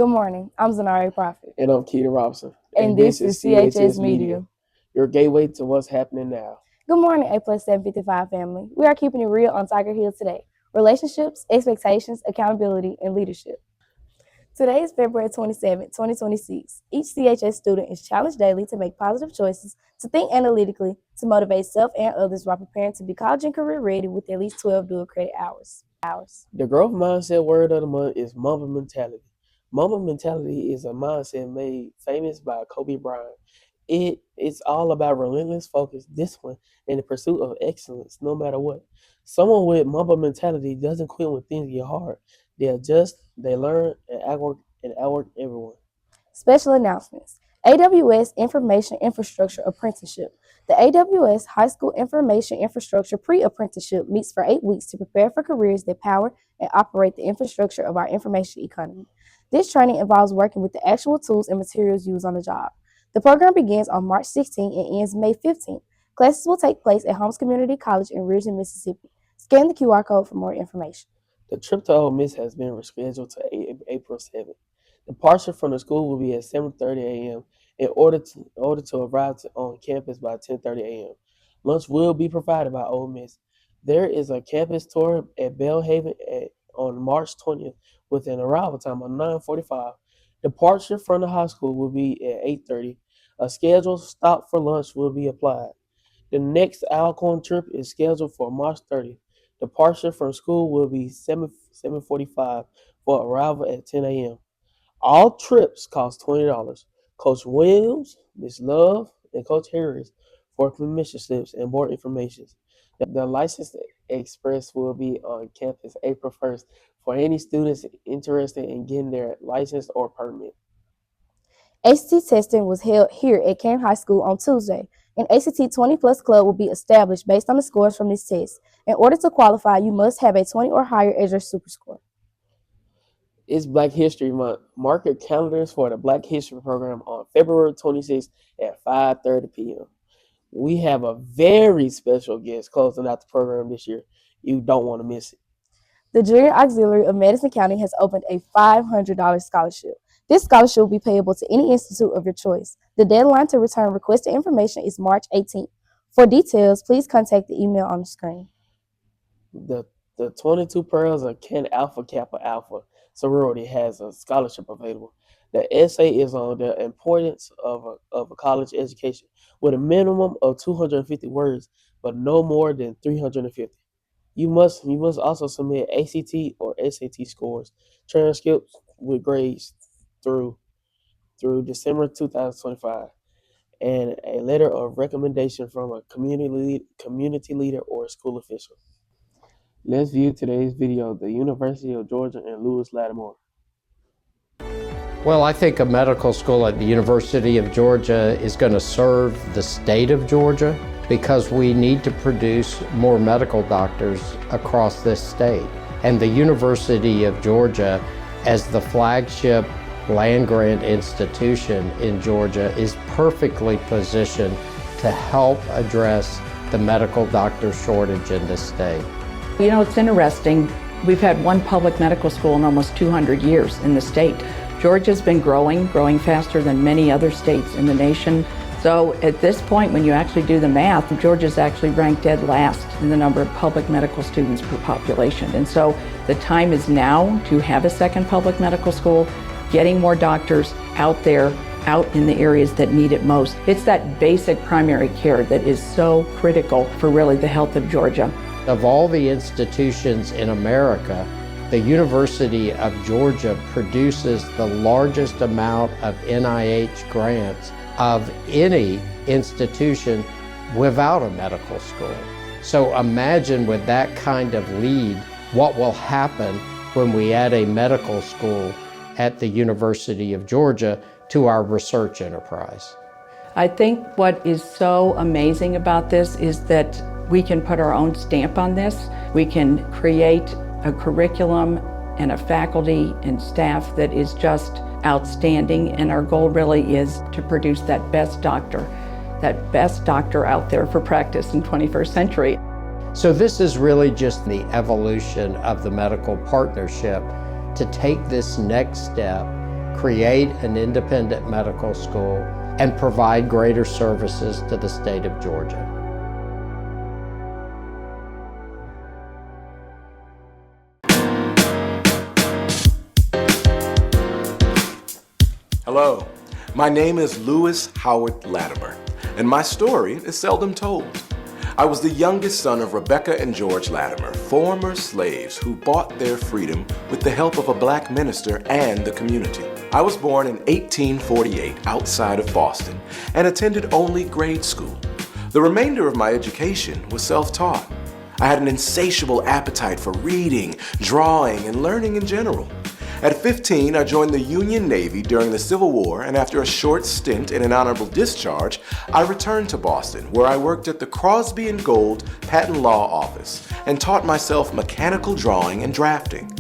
Good morning. I'm Zanari Prophet. And I'm Keita Robinson. And this is CHS Media, your gateway to what's happening now. Good morning, A+755 family. We are keeping it real on Tiger Hill today. Relationships, expectations, accountability, and leadership. Today is February 27, 2026. Each CHS student is challenged daily to make positive choices, to think analytically, to motivate self and others while preparing to be college and career ready with at least 12 dual credit hours. The growth mindset word of the month is Mamba mentality. Mamba mentality is a mindset made famous by Kobe Bryant. It's all about relentless focus, discipline, and the pursuit of excellence, no matter what. Someone with Mamba mentality doesn't quit when things get hard. They adjust, they learn, and outwork everyone. Special announcements. AWS Information Infrastructure Apprenticeship. The AWS High School Information Infrastructure Pre-Apprenticeship meets for 8 weeks to prepare for careers that power and operate the infrastructure of our information economy. This training involves working with the actual tools and materials used on the job. The program begins on March 16 and ends May 15. Classes will take place at Holmes Community College in Ridgeland, Mississippi. Scan the QR code for more information. The trip to Ole Miss has been rescheduled to April 7th. Departure from the school will be at 7:30 a.m. in order to arrive on campus by 10:30 a.m. Lunch will be provided by Ole Miss. There is a campus tour at Belhaven on March 20th with an arrival time of 9:45. Departure from the high school will be at 8:30. A scheduled stop for lunch will be applied. The next Alcorn trip is scheduled for March 30th. Departure from school will be 7:45 for arrival at 10 a.m. All trips cost $20. Coach Williams, Ms. Love, and Coach Harris for permission slips and more information. The License Express will be on campus April 1st for any students interested in getting their license or permit. ACT testing was held here at Kane High School on Tuesday. An ACT 20 Plus club will be established based on the scores from this test. In order to qualify, you must have a 20 or higher as your super score. It's Black History Month. Mark your calendars for the Black History program on February 26th at 5:30 p.m. We have a very special guest closing out the program this year. You don't want to miss it. The Junior Auxiliary of Madison County has opened a $500 scholarship. This scholarship will be payable to any institute of your choice. The deadline to return requested information is March 18th. For details, please contact the email on the screen. The 22 Pearls of Ken Alpha Kappa Alpha sorority has a scholarship available. The essay is on the importance of a college education with a minimum of 250 words, but no more than 350. You must also submit ACT or SAT scores, transcripts with grades through December 2025, and a letter of recommendation from a community leader or school official. Let's view today's video, the University of Georgia and Lewis Lattimore. Well, I think a medical school at the University of Georgia is going to serve the state of Georgia because we need to produce more medical doctors across this state. And the University of Georgia, as the flagship land-grant institution in Georgia, is perfectly positioned to help address the medical doctor shortage in this state. You know, it's interesting. We've had one public medical school in almost 200 years in the state. Georgia's been growing faster than many other states in the nation. So at this point, when you actually do the math, Georgia's actually ranked dead last in the number of public medical students per population. And so the time is now to have a second public medical school, getting more doctors out there, out in the areas that need it most. It's that basic primary care that is so critical for really the health of Georgia. Of all the institutions in America, the University of Georgia produces the largest amount of NIH grants of any institution without a medical school. So imagine with that kind of lead, what will happen when we add a medical school at the University of Georgia to our research enterprise. I think what is so amazing about this is that we can put our own stamp on this. We can create a curriculum and a faculty and staff that is just outstanding, and our goal really is to produce that best doctor out there for practice in 21st century. So this is really just the evolution of the medical partnership to take this next step create an independent medical school, and provide greater services to the state of Georgia. Hello, my name is Lewis Howard Latimer, and my story is seldom told. I was the youngest son of Rebecca and George Latimer, former slaves who bought their freedom with the help of a black minister and the community. I was born in 1848 outside of Boston and attended only grade school. The remainder of my education was self-taught. I had an insatiable appetite for reading, drawing, and learning in general. At 15, I joined the Union Navy during the Civil War, and after a short stint in an honorable discharge, I returned to Boston, where I worked at the Crosby & Gold Patent Law Office and taught myself mechanical drawing and drafting.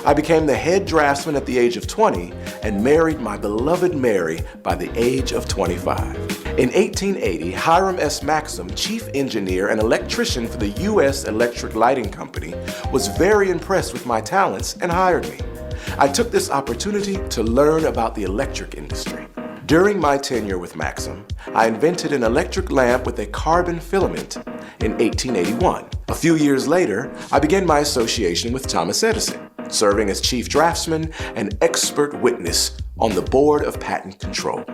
I became the head draftsman at the age of 20 and married my beloved Mary by the age of 25. In 1880, Hiram S. Maxim, chief engineer and electrician for the U.S. Electric Lighting Company, was very impressed with my talents and hired me. I took this opportunity to learn about the electric industry. During my tenure with Maxim, I invented an electric lamp with a carbon filament in 1881. A few years later, I began my association with Thomas Edison, serving as chief draftsman and expert witness on the Board of Patent Control.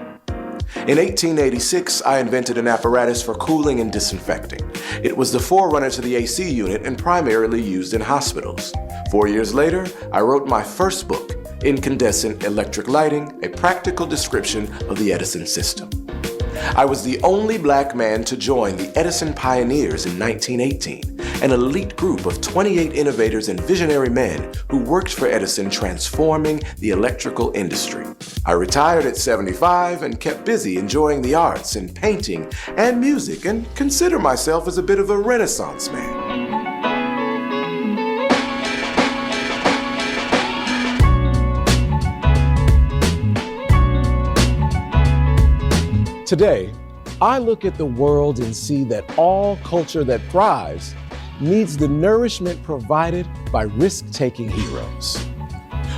In 1886, I invented an apparatus for cooling and disinfecting. It was the forerunner to the AC unit and primarily used in hospitals. 4 years later, I wrote my first book, Incandescent Electric Lighting, a practical description of the Edison system. I was the only black man to join the Edison Pioneers in 1918, an elite group of 28 innovators and visionary men who worked for Edison transforming the electrical industry. I retired at 75 and kept busy enjoying the arts and painting and music and consider myself as a bit of a Renaissance man. Today, I look at the world and see that all culture that thrives needs the nourishment provided by risk-taking heroes.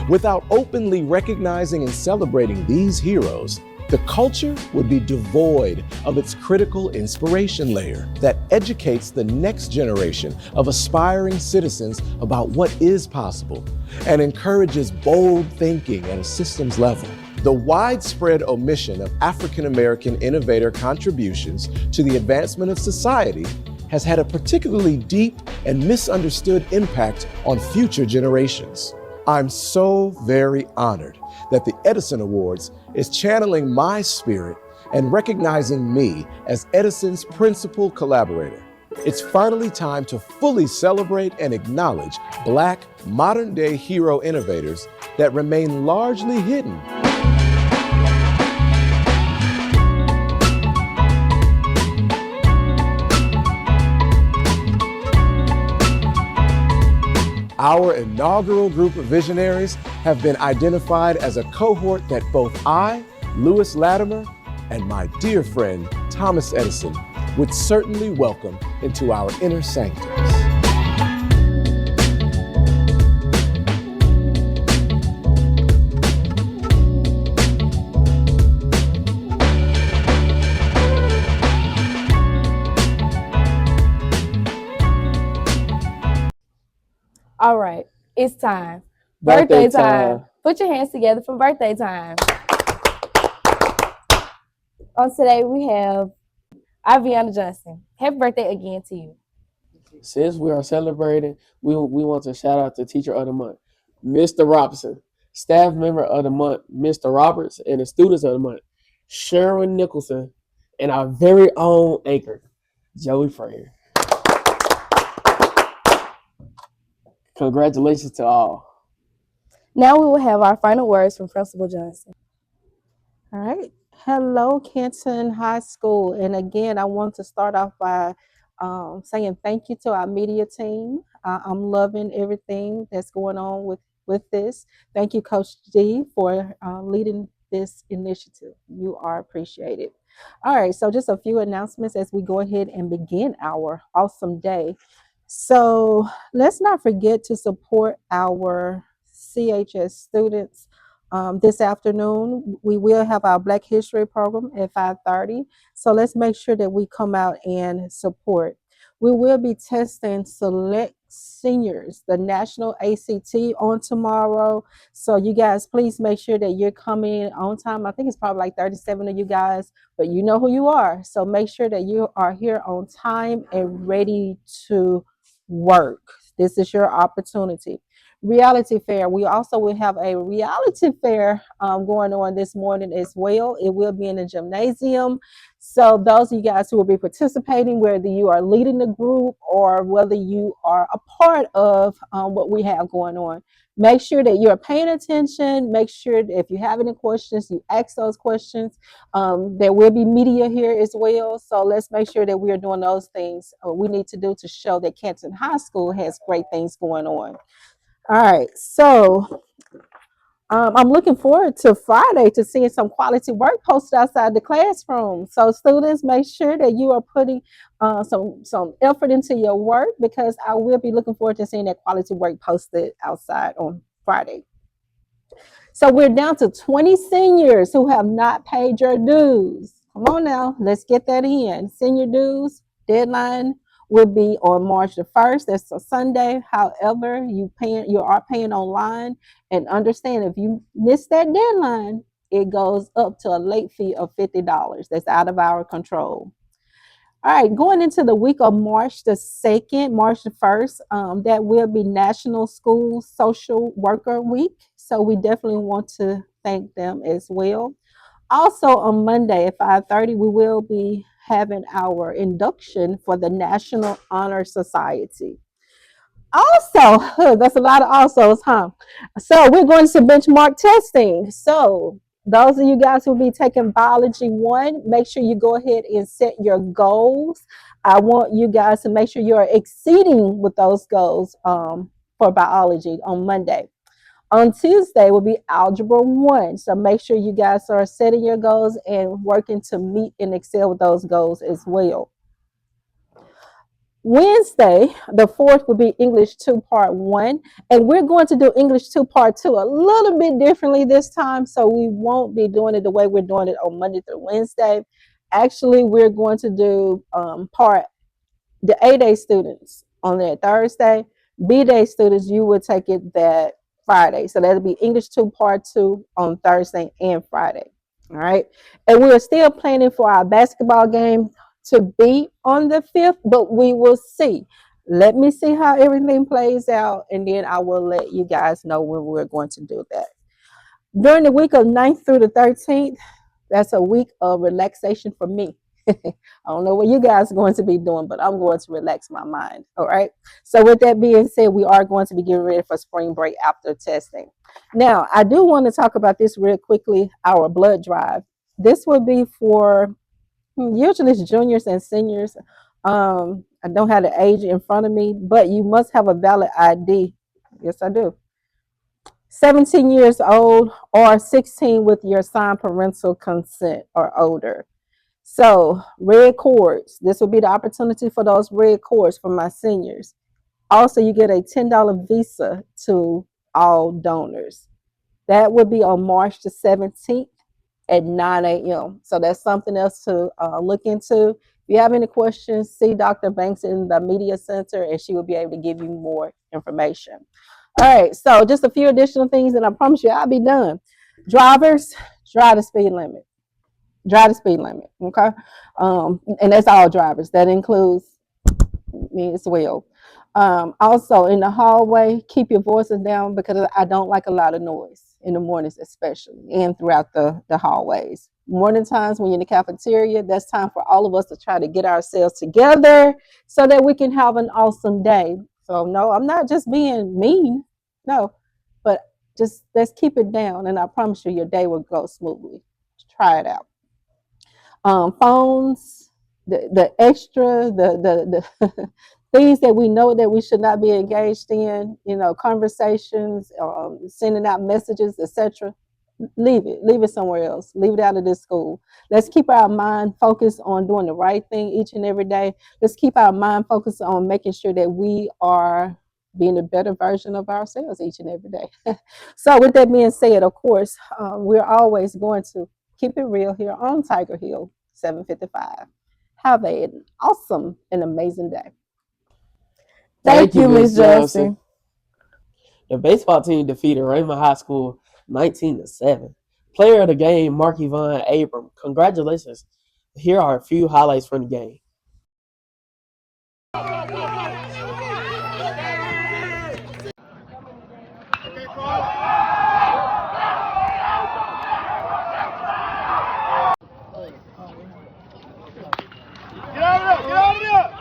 Without openly recognizing and celebrating these heroes, the culture would be devoid of its critical inspiration layer that educates the next generation of aspiring citizens about what is possible and encourages bold thinking at a systems level. The widespread omission of African American innovator contributions to the advancement of society has had a particularly deep and misunderstood impact on future generations. I'm so very honored that the Edison Awards is channeling my spirit and recognizing me as Edison's principal collaborator. It's finally time to fully celebrate and acknowledge Black modern-day hero innovators that remain largely hidden. Our inaugural group of visionaries have been identified as a cohort that both I, Lewis Latimer, and my dear friend Thomas Edison would certainly welcome into our inner sanctums. All right, it's time. Birthday Birthday time. time. Put your hands together for birthday time. On today, we have Aviana Johnson. Happy birthday again to you. Since we are celebrating, we want to shout out the Teacher of the Month, Mr. Robinson, Staff Member of the Month, Mr. Roberts, and the Students of the Month, Sherwin Nicholson, and our very own anchor, Joey Frayer. Congratulations to all. Now we will have our final words from Principal Johnson. All right. Hello, Kenton High School. And again, I want to start off by saying thank you to our media team. I'm loving everything that's going on with this. Thank you, Coach D, for leading this initiative. You are appreciated. All right, so just a few announcements as we go ahead and begin our awesome day. So let's not forget to support our CHS students This afternoon, we will have our Black History program at 5:30. So let's make sure that we come out and support. We will be testing select seniors, the national ACT on tomorrow. So you guys, please make sure that you're coming on time. I think it's probably like 37 of you guys, but you know who you are. So make sure that you are here on time and ready to work. This is your opportunity. Reality fair. We also will have a reality fair going on this morning as well. It will be in the gymnasium. So those of you guys who will be participating, whether you are leading the group or whether you are a part of what we have going on, make sure that you're paying attention. Make sure that if you have any questions, you ask those questions. There will be media here as well. So let's make sure that we are doing those things we need to do to show that Canton High School has great things going on. All right, so I'm looking forward to Friday to seeing some quality work posted outside the classroom. So students, make sure that you are putting some effort into your work, because I will be looking forward to seeing that quality work posted outside on Friday. So we're down to 20 seniors who have not paid your dues. Come on now, let's get that in. Senior dues deadline will be on March the 1st. That's a Sunday. However, you are paying online, and understand if you miss that deadline, it goes up to a late fee of $50. That's out of our control. All right, going into the week of March the 2nd, March the 1st, that will be National School Social Worker Week. So we definitely want to thank them as well. Also on Monday at 5:30, we will be having our induction for the National Honor Society. Also, that's a lot of alsos, huh? So we're going to benchmark testing. So those of you guys who will be taking biology one, make sure you go ahead and set your goals. I want you guys to make sure you're exceeding with those goals for biology on Monday. On Tuesday will be algebra one. So make sure you guys are setting your goals and working to meet and excel with those goals as well. Wednesday, the 4th, will be English 2 Part 1. And we're going to do English 2 Part 2 a little bit differently this time. So we won't be doing it the way we're doing it on Monday through Wednesday. Actually, we're going to do the A-Day students on that Thursday. B-Day students, you will take it that Friday. So that'll be English 2 Part 2 on Thursday and Friday. All right. And we are still planning for our basketball game to be on the 5th, but we will see. Let me see how everything plays out, and then I will let you guys know when we're going to do that. During the week of 9th through the 13th, that's a week of relaxation for me. I don't know what you guys are going to be doing, but I'm going to relax my mind. All right. So with that being said, we are going to be getting ready for spring break after testing. Now, I do want to talk about this real quickly, our blood drive. This will be for usually it's juniors and seniors. I don't have the age in front of me, but you must have a valid ID. Yes, I do. 17 years old or 16 with your signed parental consent or older. So red cords, this will be the opportunity for those red cords for my seniors. Also, you get a $10 visa to all donors. That will be on March the 17th at 9 a.m. So that's something else to look into. If you have any questions, see Dr. Banks in the media center, and she will be able to give you more information. All right, so just a few additional things, and I promise you I'll be done. Drivers, drive the speed limit. Drive the speed limit, okay? And that's all drivers. That includes me as well. Also, in the hallway, keep your voices down, because I don't like a lot of noise in the mornings, especially, and throughout the hallways. Morning times when you're in the cafeteria, that's time for all of us to try to get ourselves together so that we can have an awesome day. So, no, I'm not just being mean, no, but just let's keep it down, and I promise you your day will go smoothly. Try it out. Phones, the extra, the things that we know that we should not be engaged in, conversations, sending out messages, etc. Leave it somewhere else. Leave it out of this school. Let's keep our mind focused on doing the right thing each and every day. Let's keep our mind focused on making sure that we are being a better version of ourselves each and every day. So with that being said, of course, we're always going to keep it real here on Tiger Hill 755. Have an awesome and amazing day. Thank you, Ms. Johnson. The baseball team defeated Raymond High School 19-7. Player of the game, Mark Yvonne Abram. Congratulations. Here are a few highlights from the game. Get out of there! Get out of there!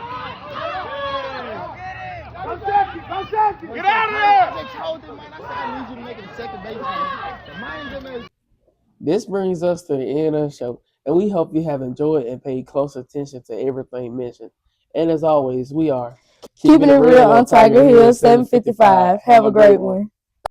Get out of there! I just told him, man. I said I need you to make it a second baseman. This brings us to the end of the show, and we hope you have enjoyed and paid close attention to everything mentioned. And as always, we are Keeping it real on Tiger Hill 755. Have a great one.